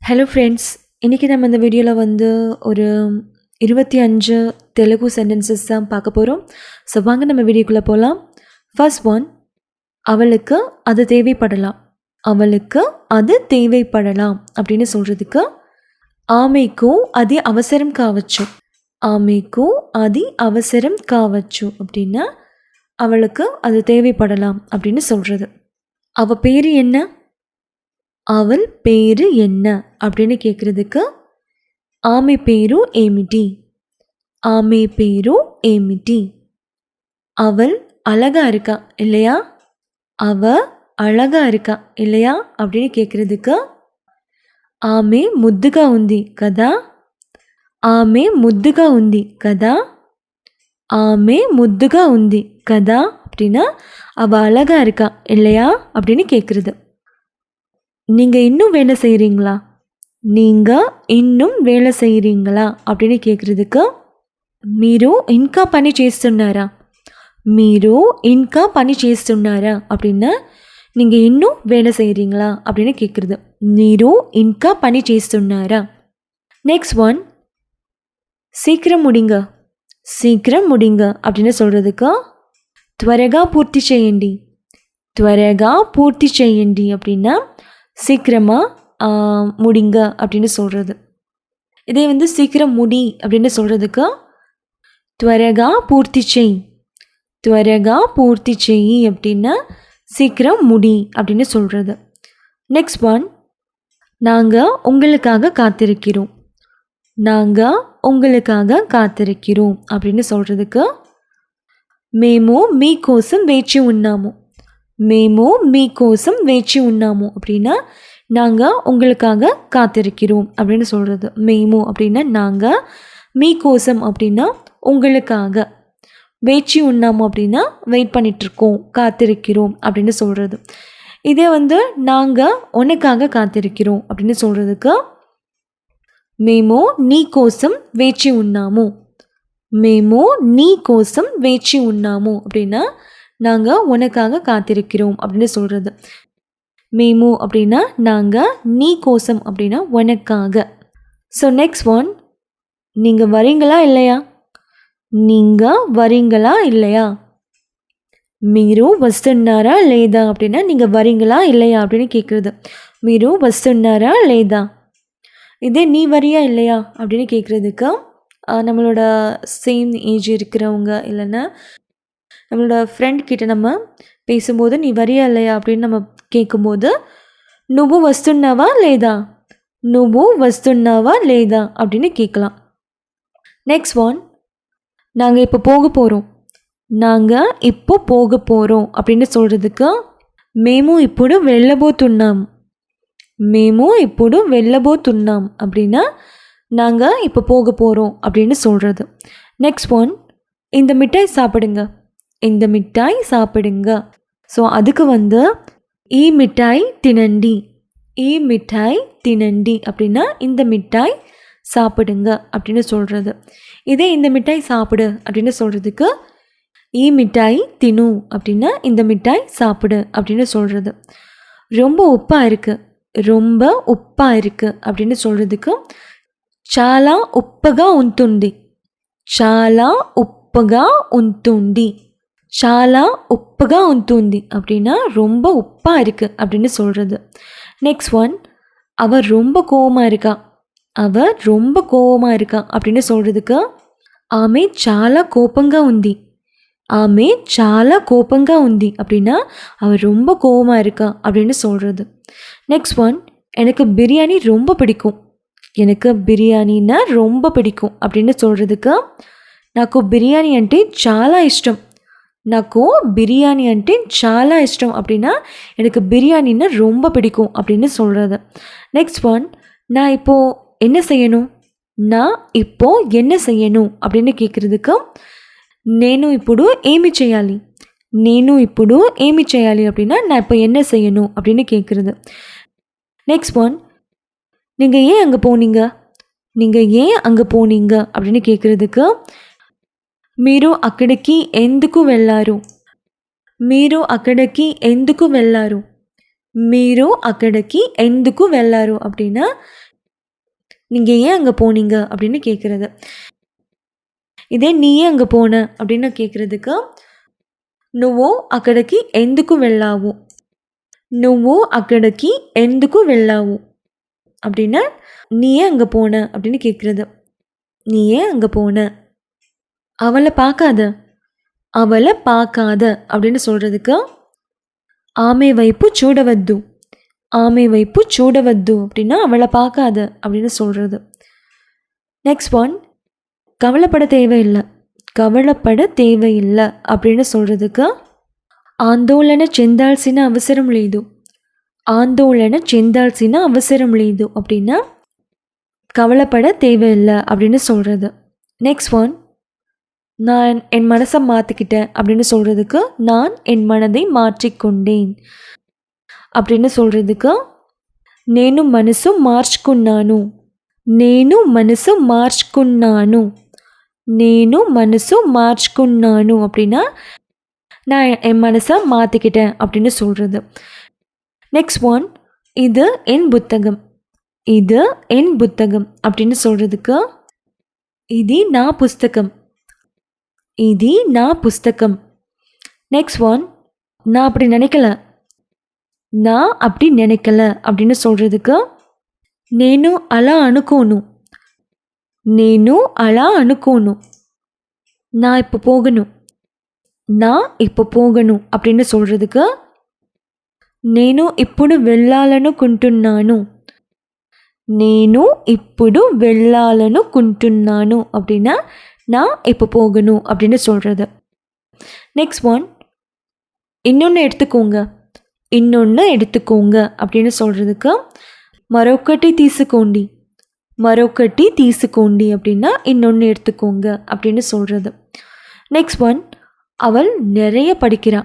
Hello friends, இன்றைக்கி நம்ம இந்த வீடியோவில் ஒரு 25 தெலுங்கு சென்டென்சஸ் தான் பார்க்க போகிறோம். ஸோ வாங்க நம்ம வீடியோக்குள்ளே போகலாம். ஃபர்ஸ்ட் ஒன், அவளுக்கு அது தேவைப்படலாம். அவளுக்கு அது தேவைப்படலாம் அப்படின்னு சொல்கிறதுக்கு ఆమెకు అది అవసరం కావచ్చు. ఆమెకు అది అవసరం కావచ్చు அப்படின்னா அவளுக்கு அது தேவைப்படலாம் அப்படின்னு சொல்கிறது. அவள் பேர் என்ன? அவள் பேரு என்ன அப்படின்னு கேட்குறதுக்கு ఆమె పేరు ఏమిటి? ఆమె పేరు ఏమిటి? அவள் அழகா இருக்கா இல்லையா? அவ அழகா இருக்கா இல்லையா அப்படின்னு கேட்குறதுக்கு ఆమె ముద్దుగా ఉంది కదా? ఆమె ముద్దుగా ఉంది కదా? ఆమె ముద్దుగా ఉంది కదా அப்படின்னா அவள் அழகா இருக்கா இல்லையா அப்படின்னு கேட்குறது. நீங்கள் இன்னும் வேலை செய்கிறீங்களா? நீங்கள் இன்னும் வேலை செய்கிறீங்களா அப்படின்னு கேட்குறதுக்கு మీరు ఇంకా పని చేస్తున్నారా? మీరు ఇంకా పని చేస్తున్నారా அப்படின்னா நீங்கள் இன்னும் வேலை செய்கிறீங்களா அப்படின்னு கேட்குறது. మీరు ఇంకా పని చేస్తున్నారా? நெக்ஸ்ட் ஒன், சீக்கிரம் முடிங்க. சீக்கிரம் முடிங்க அப்படின்னு சொல்கிறதுக்கு త్వరగా పూర్తి చేయండి. త్వరగా పూర్తి చేయండి அப்படின்னா சீக்கிரமாக முடிங்க அப்படின்னு சொல்கிறது. இதே சீக்கிரம் முடி அப்படின்னு சொல்கிறதுக்கு త్వరగా పూర్తి చేయి. త్వరగా పూర్తి చేయి அப்படின்னா சீக்கிரம் முடி அப்படின்னு சொல்கிறது. நெக்ஸ்ட் ஒன், நாங்கள் உங்களுக்காக காத்திருக்கிறோம். நாங்கள் உங்களுக்காக காத்திருக்கிறோம் அப்படின்னு சொல்கிறதுக்கு మేము మీకోసం వేచి ఉన్నాము. మేము మీకోసం వేచి ఉన్నాము அப்படின்னா நாங்கள் உங்களுக்காக காத்திருக்கிறோம் அப்படின்னு சொல்கிறது. మేము அப்படின்னா நாங்கள், மீகோசம் அப்படின்னா உங்களுக்காக, வேச்சி ఉన్నాము அப்படின்னா வெயிட் பண்ணிகிட்ருக்கோம், காத்திருக்கிறோம் அப்படின்னு சொல்கிறது. இதே நாங்கள் உனக்காக காத்திருக்கிறோம் அப்படின்னு சொல்கிறதுக்கு మేము నీ కోసం వేచి ఉన్నాము. మేము నీ కోసం వేచి ఉన్నాము அப்படின்னா நாங்கள் உனக்காக காத்திருக்கிறோம் அப்படின்னு சொல்கிறது. మేము அப்படின்னா நாங்கள், நீ கோசம் அப்படின்னா உனக்காக. ஸோ நெக்ஸ்ட் ஒன், நீங்கள் வரீங்களா இல்லையா? நீங்கள் வரீங்களா இல்லையா? మీరు వస్తున్నారా లేదా அப்படின்னா நீங்கள் வரீங்களா இல்லையா அப்படின்னு கேட்குறது. మీరు వస్తున్నారా లేదా? இதே நீ வரியா இல்லையா அப்படின்னு கேட்குறதுக்கு நம்மளோட சேம் ஏஜ் இருக்கிறவங்க இல்லைன்னா நம்மளோட ஃப்ரெண்ட் கிட்ட நம்ம பேசும்போது நீ வரியா இல்லையா அப்படின்னு நம்ம கேட்கும்போது నువ్వు వస్తున్నావా లేదా, నువ్వు వస్తున్నావా లేదా அப்படின்னு கேட்கலாம். நெக்ஸ்ட் ஒன், நாங்கள் இப்போ போக போகிறோம். நாங்கள் இப்போ போக போகிறோம் அப்படின்னு சொல்கிறதுக்கு మేము ఇప్పుడు వెళ్ళబోతున్నాం. మేము ఇప్పుడు వెళ్ళబోతున్నాం அப்படின்னா நாங்கள் இப்போ போக போகிறோம் அப்படின்னு சொல்கிறது. நெக்ஸ்ட் ஒன், இந்த மிட்டாய் சாப்பிடுங்க. இந்த மிட்டாய் சாப்பிடுங்க. ஸோ அதுக்கு ఈ మిఠాయి తినండి. ఈ మిఠాయి తినండి அப்படின்னா இந்த மிட்டாய் சாப்பிடுங்க அப்படின்னு சொல்கிறது. இதே இந்த மிட்டாய் சாப்பிடு அப்படின்னு சொல்கிறதுக்கு ఈ மிட்டாய் தினு அப்படின்னா இந்த மிட்டாய் சாப்பிடு அப்படின்னு சொல்கிறது. ரொம்ப உப்பாக இருக்குது. ரொம்ப உப்பாக இருக்குது அப்படின்னு சொல்கிறதுக்கு చాలా ఉప్పగా ఉంటుంది. చాలా ఉప్పగా ఉంటుంది. చాలా உப்புగా ఉంటుంది அப்படின்னா ரொம்ப உப்பாக இருக்குது அப்படின்னு சொல்கிறது. நெக்ஸ்ட் ஒன், அவள் ரொம்ப கோவமாக இருக்கா. அவள் ரொம்ப கோவமாக இருக்கா அப்படின்னு சொல்கிறதுக்கு ఆమె చాలా కోపంగా ఉంది. ఆమె చాలా కోపంగా ఉంది அப்படின்னா அவள் ரொம்ப கோவமாக இருக்கா அப்படின்னு சொல்கிறது. நெக்ஸ்ட் ஒன், எனக்கு பிரியாணி ரொம்ப பிடிக்கும். எனக்கு బిర్యానీனா ரொம்ப பிடிக்கும் அப்படின்னு சொல்கிறதுக்கு నాకు బిర్యానీ అంటే చాలా ఇష్టం. నాకు బిర్యానీ అంటే చాలా ఇష్టం அப்படின்னா எனக்கு பிரியாணின்னா ரொம்ப பிடிக்கும் அப்படின்னு சொல்கிறது. நெக்ஸ்ட் ஒன், நான் இப்போது என்ன செய்யணும். நான் இப்போது என்ன செய்யணும் அப்படின்னு கேட்குறதுக்கு నేను ఇప్పుడు ఏమి చేయాలి. నేను ఇప్పుడు ఏమి చేయాలి அப்படின்னா நான் இப்போ என்ன செய்யணும் அப்படின்னு கேட்குறது. நெக்ஸ்ட் ஒன், நீங்கள் ஏன் அங்கே போனீங்க. நீங்கள் ஏன் அங்கே போனீங்க அப்படின்னு கேட்குறதுக்கு మీరు అక్కడికి ఎందుకు వెళ్ళారు. మీరు అక్కడికి ఎందుకు వెళ్ళారు. మీరు అక్కడికి ఎందుకు వెళ్ళారు அப்படின்னா நீங்கள் ஏன் அங்கே போனீங்க அப்படின்னு கேட்குறது. இதே நீ ஏன் அங்கே போன அப்படின்னு கேட்குறதுக்கு నువ్వు అక్కడికి ఎందుకు వెళ్ళావు, నువ్వు అక్కడికి ఎందుకు వెళ్ళావు அப்படின்னா நீ ஏன் அங்கே போன அப்படின்னு கேட்குறது. நீ ஏன் அங்கே போன. அவளை பார்க்காத, அவளை பார்க்காத அப்படின்னு சொல்கிறதுக்கு ఆమె వైపు చూడవద్దు, ఆమె వైపు చూడవద్దు அப்படின்னா அவளை பார்க்காத அப்படின்னு சொல்கிறது. நெக்ஸ்ட் ஒன், கவலைப்பட தேவையில்லை, కవలపడ தேவையில்லை அப்படின்னு சொல்கிறதுக்கு ఆందోళన చెందాల్సిన అవసరం లేదు, ఆందోళన చెందాల్సిన అవసరం లేదు அப்படின்னா கவலைப்பட தேவையில்லை அப்படின்னு சொல்கிறது. நெக்ஸ்ட் ஒன், நான் என் மனசை மாற்றிக்கிட்டேன் அப்படின்னு சொல்கிறதுக்கு நான் என் மனதை மாற்றிக்கொண்டேன் அப்படின்னு சொல்கிறதுக்கு నేను మనసు మార్చుకున్నాను, నేను మనసు మార్చుకున్నాను, నేను మనసు మార్చుకున్నాను அப்படின்னா நான் என் மனசை மாற்றிக்கிட்டேன் அப்படின்னு சொல்கிறது. நெக்ஸ்ட் ஒன், இது என் புத்தகம், இது என் புத்தகம் அப்படின்னு சொல்கிறதுக்கு ఇది నా పుస్తకం, ఇది నా పుస్తకం. நெக்ஸ்ட் ஒன், நான் அப்படி நினைக்கல, நான் அப்படி நினைக்கல அப்படின்னு சொல்கிறதுக்கு నేను అలా అనుకోను, నేను అలా అనుకోను. நான் இப்போ போகணும், நான் இப்போ போகணும் அப்படின்னு சொல்கிறதுக்கு నేను ఇప్పుడు వెళ్ళాలనుకుంటున్నాను, నేను ఇప్పుడు వెళ్ళాలనుకుంటున్నాను அப்படின்னா நான் இப்போ போகணும் அப்படின்னு சொல்கிறது. நெக்ஸ்ட் ஒன், இன்னொன்று எடுத்துக்கோங்க, இன்னொன்று எடுத்துக்கோங்க அப்படின்னு சொல்கிறதுக்கு మరొకటి తీసుకోండి, మరొకటి తీసుకోండి அப்படின்னா இன்னொன்று எடுத்துக்கோங்க அப்படின்னு சொல்கிறது. நெக்ஸ்ட் ஒன், அவள் நிறைய படிக்கிறா,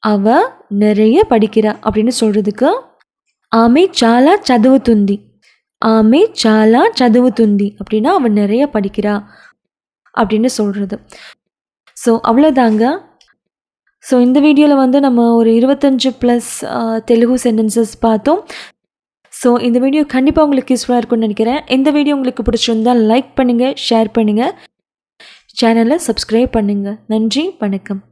அவள் நிறைய படிக்கிறா அப்படின்னு சொல்கிறதுக்கு ఆమె చాలా చదువుతుంది, ఆమె చాలా చదువుతుంది அப்படின்னா அவள் நிறைய படிக்கிறா அப்படின்னு சொல்கிறது. ஸோ அவ்வளோதாங்க. ஸோ இந்த வீடியோவில் வந்து நம்ம ஒரு 25+ தெலுங்கு சென்டென்சஸ் பார்த்தோம். ஸோ இந்த வீடியோ கண்டிப்பாக உங்களுக்கு யூஸ்ஃபுல்லாக இருக்கும்னு நினைக்கிறேன். இந்த வீடியோ உங்களுக்கு பிடிச்சிருந்தால் லைக் பண்ணுங்கள், ஷேர் பண்ணுங்கள், சேனலை சப்ஸ்கிரைப் பண்ணுங்கள். நன்றி, வணக்கம்.